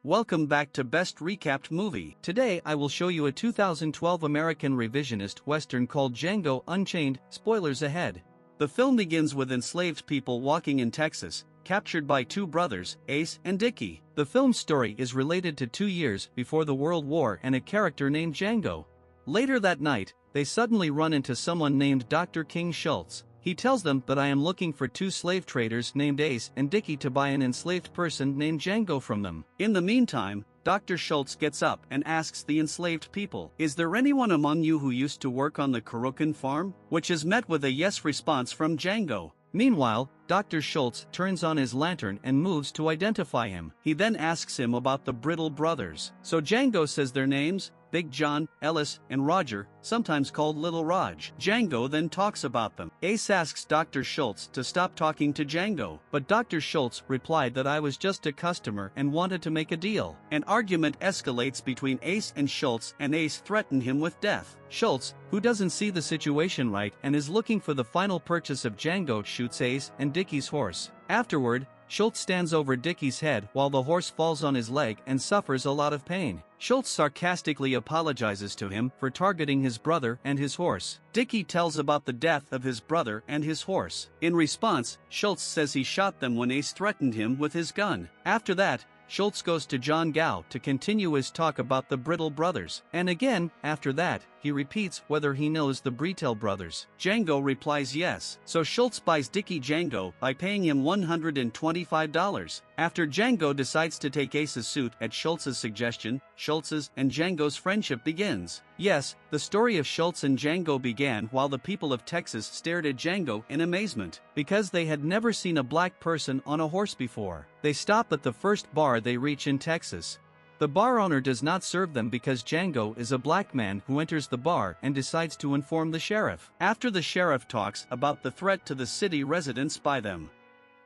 Welcome back to Best Recapped Movie. Today I will show you a 2012 American revisionist western called Django Unchained. Spoilers ahead. The film begins with enslaved people walking in Texas, captured by two brothers, Ace and Dickie. The film's story is related to 2 years before the World War and a character named Django. Later that night, they suddenly run into someone named Dr. King Schultz. He tells them that I am looking for two slave traders named Ace and Dickie to buy an enslaved person named Django from them. In the meantime, Dr. Schultz gets up and asks the enslaved people, "Is there anyone among you who used to work on the Kurokan farm?" Which is met with a yes response from Django. Meanwhile, Dr. Schultz turns on his lantern and moves to identify him. He then asks him about the Brittle brothers. So Django says their names, Big John, Ellis, and Roger, sometimes called Little Raj. Django then talks about them. Ace asks Dr. Schultz to stop talking to Django, but Dr. Schultz replied that I was just a customer and wanted to make a deal. An argument escalates between Ace and Schultz, and Ace threatened him with death. Schultz, who doesn't see the situation right and is looking for the final purchase of Django, shoots Ace and Dickie's horse. Afterward, Schultz stands over Dickie's head while the horse falls on his leg and suffers a lot of pain. Schultz sarcastically apologizes to him for targeting his brother and his horse. Dickie tells about the death of his brother and his horse. In response, Schultz says he shot them when Ace threatened him with his gun. After that, Schultz goes to John Gow to continue his talk about the Brittle brothers. And again, after that, he repeats whether he knows the Brittle brothers. Django replies yes, so Schultz buys Dickie Django by paying him $125. After Django decides to take Ace's suit at Schultz's suggestion, Schultz's and Django's friendship begins. Yes, the story of Schultz and Django began while the people of Texas stared at Django in amazement, because they had never seen a black person on a horse before. They stop at the first bar they reach in Texas. The bar owner does not serve them because Django is a black man who enters the bar and decides to inform the sheriff. After the sheriff talks about the threat to the city residents by them,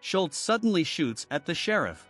Schultz suddenly shoots at the sheriff.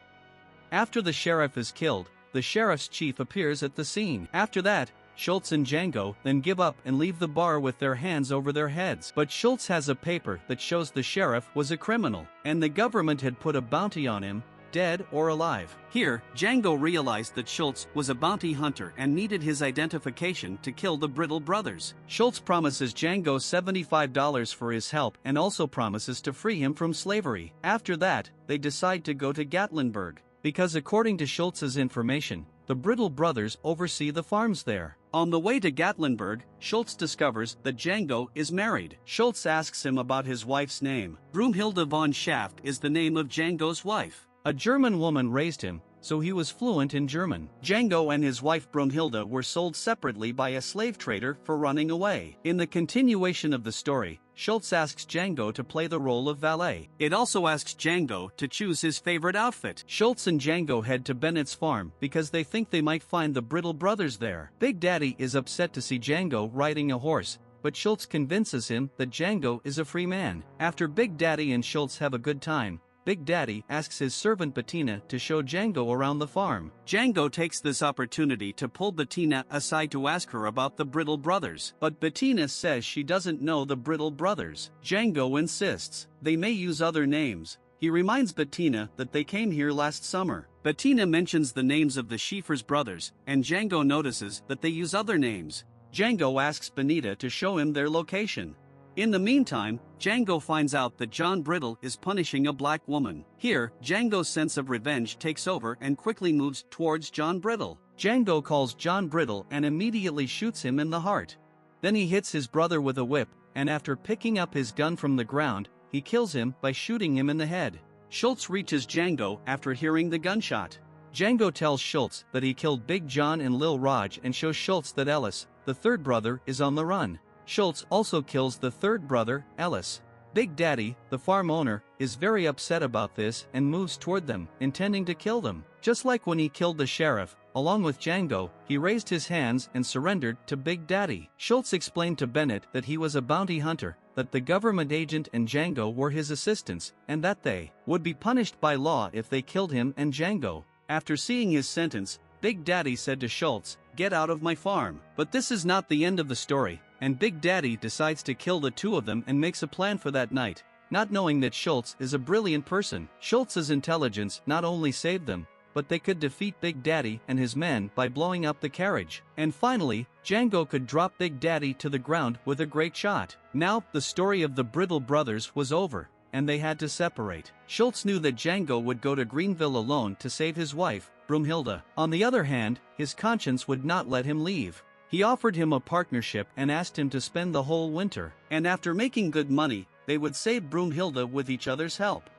After the sheriff is killed, the sheriff's chief appears at the scene. After that, Schultz and Django then give up and leave the bar with their hands over their heads. But Schultz has a paper that shows the sheriff was a criminal, and the government had put a bounty on him, dead or alive. Here, Django realized that Schultz was a bounty hunter and needed his identification to kill the Brittle brothers. Schultz promises Django $75 for his help and also promises to free him from slavery. After that, they decide to go to Gatlinburg, because according to Schultz's information, the Brittle brothers oversee the farms there. On the way to Gatlinburg, Schultz discovers that Django is married. Schultz asks him about his wife's name. Brunhilde von Schaft is the name of Django's wife. A German woman raised him, so he was fluent in German. Django and his wife Brunhilde were sold separately by a slave trader for running away. In the continuation of the story, Schultz asks Django to play the role of valet. It also asks Django to choose his favorite outfit. Schultz and Django head to Bennett's farm because they think they might find the Brittle brothers there. Big Daddy is upset to see Django riding a horse, but Schultz convinces him that Django is a free man. After Big Daddy and Schultz have a good time, Big Daddy asks his servant Bettina to show Django around the farm. Django takes this opportunity to pull Bettina aside to ask her about the Brittle brothers, but Bettina says she doesn't know the Brittle brothers. Django insists they may use other names. He reminds Bettina that they came here last summer. Bettina mentions the names of the Schieffer's brothers, and Django notices that they use other names. Django asks Benita to show him their location. In the meantime, Django finds out that John Brittle is punishing a black woman. Here, Django's sense of revenge takes over and quickly moves towards John Brittle. Django calls John Brittle and immediately shoots him in the heart. Then he hits his brother with a whip, and after picking up his gun from the ground, he kills him by shooting him in the head. Schultz reaches Django after hearing the gunshot. Django tells Schultz that he killed Big John and Lil Raj and shows Schultz that Ellis, the third brother, is on the run. Schultz also kills the third brother, Ellis. Big Daddy, the farm owner, is very upset about this and moves toward them, intending to kill them. Just like when he killed the sheriff, along with Django, he raised his hands and surrendered to Big Daddy. Schultz explained to Bennett that he was a bounty hunter, that the government agent and Django were his assistants, and that they would be punished by law if they killed him and Django. After seeing his sentence, Big Daddy said to Schultz, "Get out of my farm." But this is not the end of the story, and Big Daddy decides to kill the two of them and makes a plan for that night, not knowing that Schultz is a brilliant person. Schultz's intelligence not only saved them, but they could defeat Big Daddy and his men by blowing up the carriage. And finally, Django could drop Big Daddy to the ground with a great shot. Now, the story of the Brittle brothers was over, and they had to separate. Schultz knew that Django would go to Greenville alone to save his wife, Broomhilda. On the other hand, his conscience would not let him leave. He offered him a partnership and asked him to spend the whole winter, and after making good money, they would save Broomhilda with each other's help.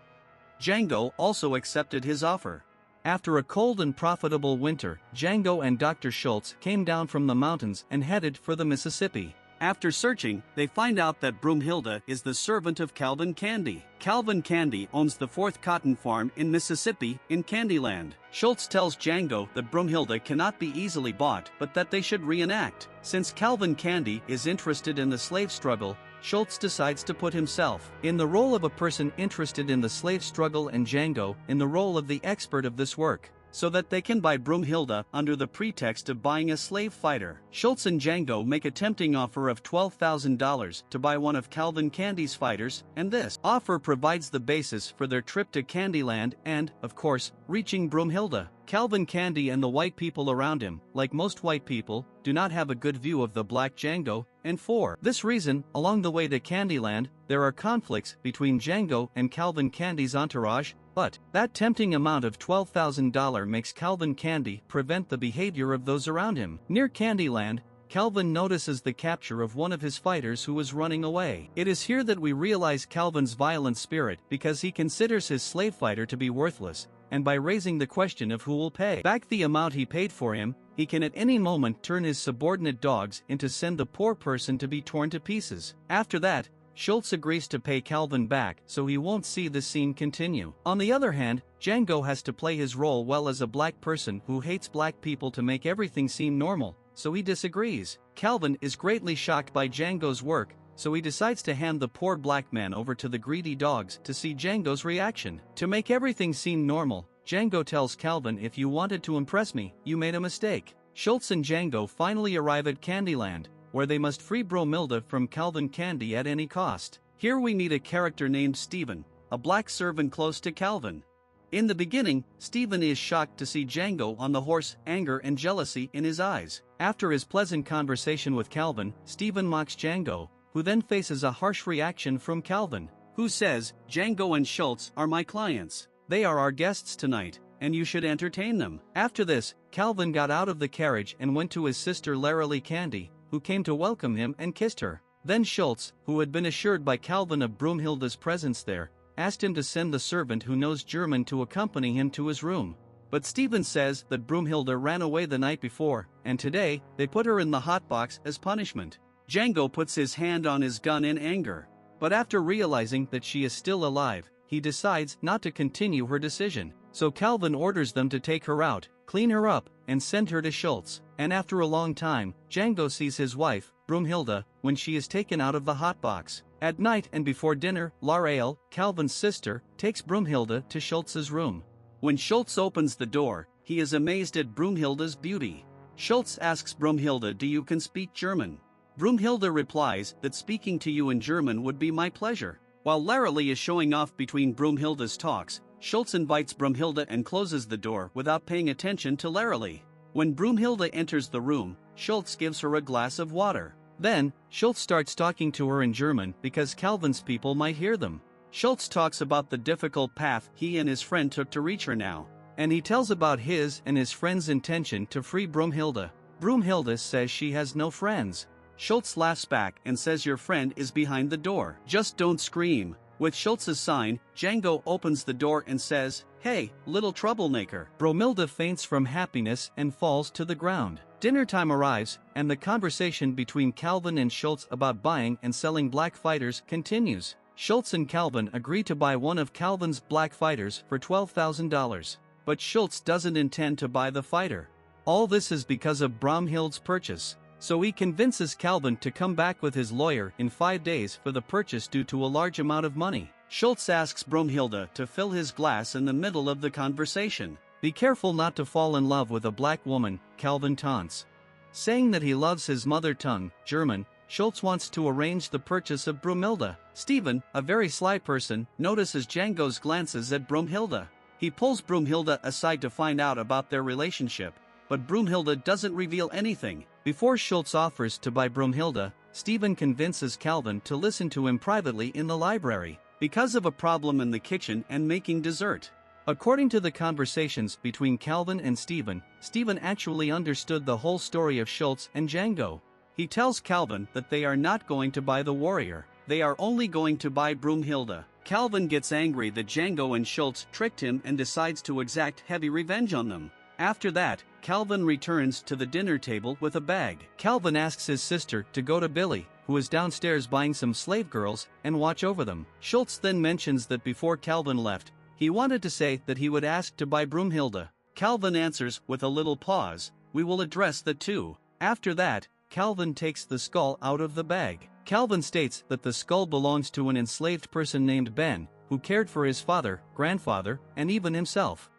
Django also accepted his offer. After a cold and profitable winter, Django and Dr. Schultz came down from the mountains and headed for the Mississippi. After searching, they find out that Broomhilda is the servant of Calvin Candy. Calvin Candy owns the 4th cotton farm in Mississippi, in Candyland. Schultz tells Django that Broomhilda cannot be easily bought, but that they should reenact. Since Calvin Candy is interested in the slave struggle, Schultz decides to put himself in the role of a person interested in the slave struggle and Django in the role of the expert of this work, so that they can buy Broomhilda under the pretext of buying a slave fighter. Schultz and Django make a tempting offer of $12,000 to buy one of Calvin Candy's fighters, and this offer provides the basis for their trip to Candyland and, of course, reaching Broomhilda. Calvin Candy and the white people around him, like most white people, do not have a good view of the black Django, and for this reason, along the way to Candyland, there are conflicts between Django and Calvin Candy's entourage, but that tempting amount of $12,000 makes Calvin Candy prevent the behavior of those around him. Near Candyland, Calvin notices the capture of one of his fighters who was running away. It is here that we realize Calvin's violent spirit because he considers his slave fighter to be worthless, and by raising the question of who will pay back the amount he paid for him, he can at any moment turn his subordinate dogs in to send the poor person to be torn to pieces. After that, Schultz agrees to pay Calvin back so he won't see the scene continue. On the other hand, Django has to play his role well as a black person who hates black people to make everything seem normal, so he disagrees. Calvin is greatly shocked by Django's work, so he decides to hand the poor black man over to the greedy dogs to see Django's reaction. To make everything seem normal, Django tells Calvin, "If you wanted to impress me, you made a mistake." Schultz and Django finally arrive at Candyland, where they must free Broomhilda from Calvin Candy at any cost. Here we meet a character named Stephen, a black servant close to Calvin. In the beginning, Stephen is shocked to see Django on the horse, anger and jealousy in his eyes. After his pleasant conversation with Calvin, Stephen mocks Django, who then faces a harsh reaction from Calvin, who says, "Django and Schultz are my clients. They are our guests tonight, and you should entertain them." After this, Calvin got out of the carriage and went to his sister Laralee Candy, who came to welcome him and kissed her. Then Schultz, who had been assured by Calvin of Broomhilda's presence there, asked him to send the servant who knows German to accompany him to his room. But Stephen says that Broomhilda ran away the night before, and today, they put her in the hot box as punishment. Django puts his hand on his gun in anger, but after realizing that she is still alive, he decides not to continue her decision. So Calvin orders them to take her out, clean her up, and send her to Schultz. And after a long time, Django sees his wife, Broomhilda, when she is taken out of the hot box. At night and before dinner, Laralee, Calvin's sister, takes Broomhilda to Schultz's room. When Schultz opens the door, he is amazed at Broomhilda's beauty. Schultz asks Broomhilda, "Do you can speak German?" Broomhilda replies that speaking to you in German would be my pleasure. While Laralee is showing off between Broomhilda's talks, Schultz invites Broomhilda and closes the door without paying attention to Laralee. When Broomhilda enters the room, Schultz gives her a glass of water. Then, Schultz starts talking to her in German because Calvin's people might hear them. Schultz talks about the difficult path he and his friend took to reach her now, and he tells about his and his friend's intention to free Broomhilda. Broomhilda says she has no friends. Schultz laughs back and says, "Your friend is behind the door. Just don't scream." With Schultz's sign, Django opens the door and says, "Hey, little troublemaker." Broomhilda faints from happiness and falls to the ground. Dinner time arrives, and the conversation between Calvin and Schultz about buying and selling black fighters continues. Schultz and Calvin agree to buy one of Calvin's black fighters for $12,000. But Schultz doesn't intend to buy the fighter. All this is because of Broomhilda's purchase. So he convinces Calvin to come back with his lawyer in 5 days for the purchase due to a large amount of money. Schultz asks Broomhilda to fill his glass in the middle of the conversation. "Be careful not to fall in love with a black woman," Calvin taunts. Saying that he loves his mother tongue, German, Schultz wants to arrange the purchase of Broomhilda. Stephen, a very sly person, notices Django's glances at Broomhilda. He pulls Broomhilda aside to find out about their relationship, but Broomhilda doesn't reveal anything. Before Schultz offers to buy Broomhilda, Steven convinces Calvin to listen to him privately in the library, because of a problem in the kitchen and making dessert. According to the conversations between Calvin and Steven, Steven actually understood the whole story of Schultz and Django. He tells Calvin that they are not going to buy the warrior, they are only going to buy Broomhilda. Calvin gets angry that Django and Schultz tricked him and decides to exact heavy revenge on them. After that, Calvin returns to the dinner table with a bag. Calvin asks his sister to go to Billy, who is downstairs buying some slave girls, and watch over them. Schultz then mentions that before Calvin left, he wanted to say that he would ask to buy Broomhilda. Calvin answers with a little pause, "We will address that too." After that, Calvin takes the skull out of the bag. Calvin states that the skull belongs to an enslaved person named Ben, who cared for his father, grandfather, and even himself.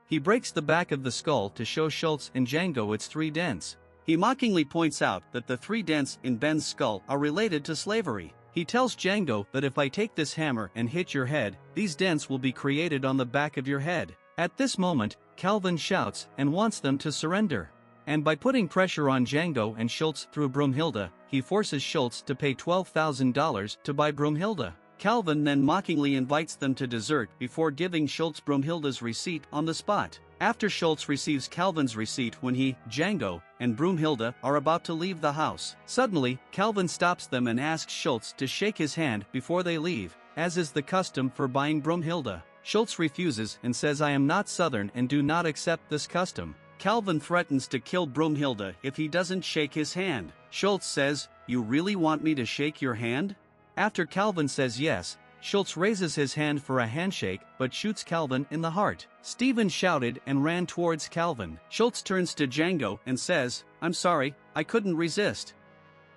He breaks the back of the skull to show Schultz and Django its 3 dents. He mockingly points out that the 3 dents in Ben's skull are related to slavery. He tells Django that if I take this hammer and hit your head, these dents will be created on the back of your head. At this moment, Calvin shouts and wants them to surrender. And by putting pressure on Django and Schultz through Broomhilda, he forces Schultz to pay $12,000 to buy Broomhilda. Calvin then mockingly invites them to dessert before giving Schultz Broomhilda's receipt on the spot. After Schultz receives Calvin's receipt when he, Django, and Broomhilda are about to leave the house, suddenly, Calvin stops them and asks Schultz to shake his hand before they leave, as is the custom for buying Broomhilda. Schultz refuses and says, "I am not Southern and do not accept this custom." Calvin threatens to kill Broomhilda if he doesn't shake his hand. Schultz says, "You really want me to shake your hand?" After Calvin says yes, Schultz raises his hand for a handshake but shoots Calvin in the heart. Steven shouted and ran towards Calvin. Schultz turns to Django and says, "I'm sorry, I couldn't resist."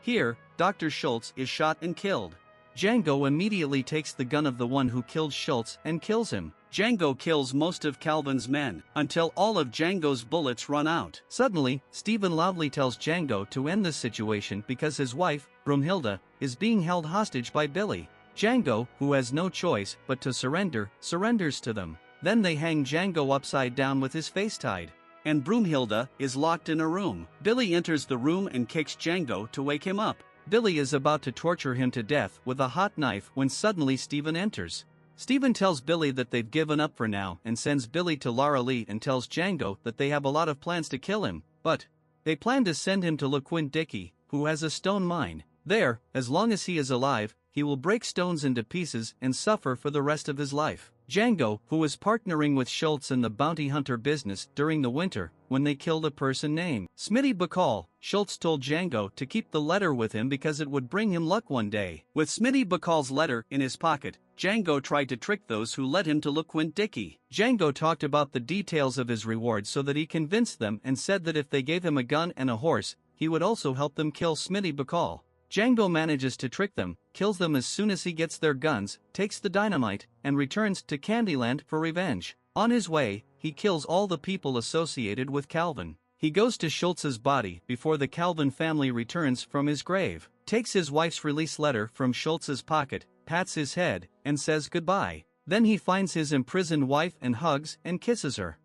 Here, Dr. Schultz is shot and killed. Django immediately takes the gun of the one who killed Schultz and kills him. Django kills most of Calvin's men, until all of Django's bullets run out. Suddenly, Steven loudly tells Django to end this situation because his wife, Broomhilda, is being held hostage by Billy. Django, who has no choice but to surrender, surrenders to them. Then they hang Django upside down with his face tied. And Broomhilda is locked in a room. Billy enters the room and kicks Django to wake him up. Billy is about to torture him to death with a hot knife when suddenly Steven enters. Steven tells Billy that they've given up for now and sends Billy to Lara Lee and tells Django that they have a lot of plans to kill him, but they plan to send him to LeQuint Dickey, who has a stone mine. There, as long as he is alive, he will break stones into pieces and suffer for the rest of his life. Django, who was partnering with Schultz in the bounty hunter business during the winter, when they killed a person named Smitty Bacall, Schultz told Django to keep the letter with him because it would bring him luck one day. With Smitty Bacall's letter in his pocket, Django tried to trick those who led him to LeQuint Dickey. Django talked about the details of his reward so that he convinced them and said that if they gave him a gun and a horse, he would also help them kill Smitty Bacall. Django manages to trick them, kills them as soon as he gets their guns, takes the dynamite, and returns to Candyland for revenge. On his way, he kills all the people associated with Calvin. He goes to Schultz's body before the Calvin family returns from his grave, takes his wife's release letter from Schultz's pocket, pats his head, and says goodbye. Then he finds his imprisoned wife and hugs and kisses her.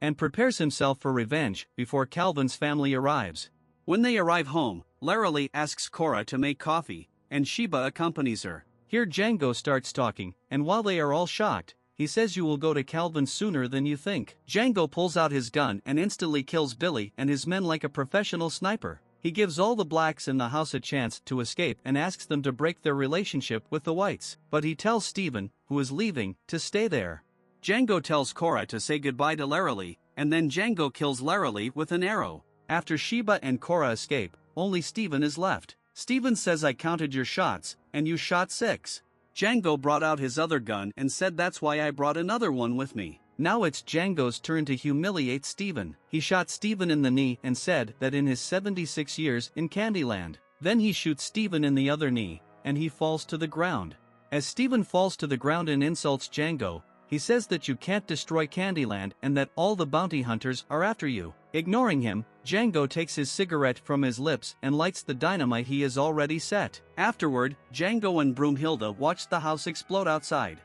And prepares himself for revenge before Calvin's family arrives. When they arrive home, Lara Lee asks Cora to make coffee, and Sheba accompanies her. Here Django starts talking, and while they are all shocked, he says you will go to Calvin sooner than you think. Django pulls out his gun and instantly kills Billy and his men like a professional sniper. He gives all the blacks in the house a chance to escape and asks them to break their relationship with the whites, but he tells Steven, who is leaving, to stay there. Django tells Cora to say goodbye to Lara Lee, and then Django kills Lara Lee with an arrow. After Sheba and Cora escape, only Steven is left. Steven says I counted your shots, and you shot 6. Django brought out his other gun and said that's why I brought another one with me. Now it's Django's turn to humiliate Steven. He shot Steven in the knee and said that in his 76 years in Candyland. Then he shoots Steven in the other knee, and he falls to the ground. As Steven falls to the ground and insults Django, he says that you can't destroy Candyland and that all the bounty hunters are after you. Ignoring him, Django takes his cigarette from his lips and lights the dynamite he has already set. Afterward, Django and Broomhilda watch the house explode outside.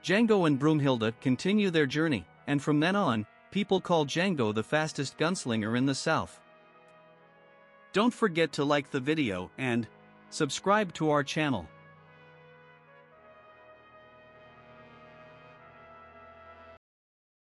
Django and Broomhilda continue their journey, and from then on, people call Django the fastest gunslinger in the South. Don't forget to like the video and subscribe to our channel.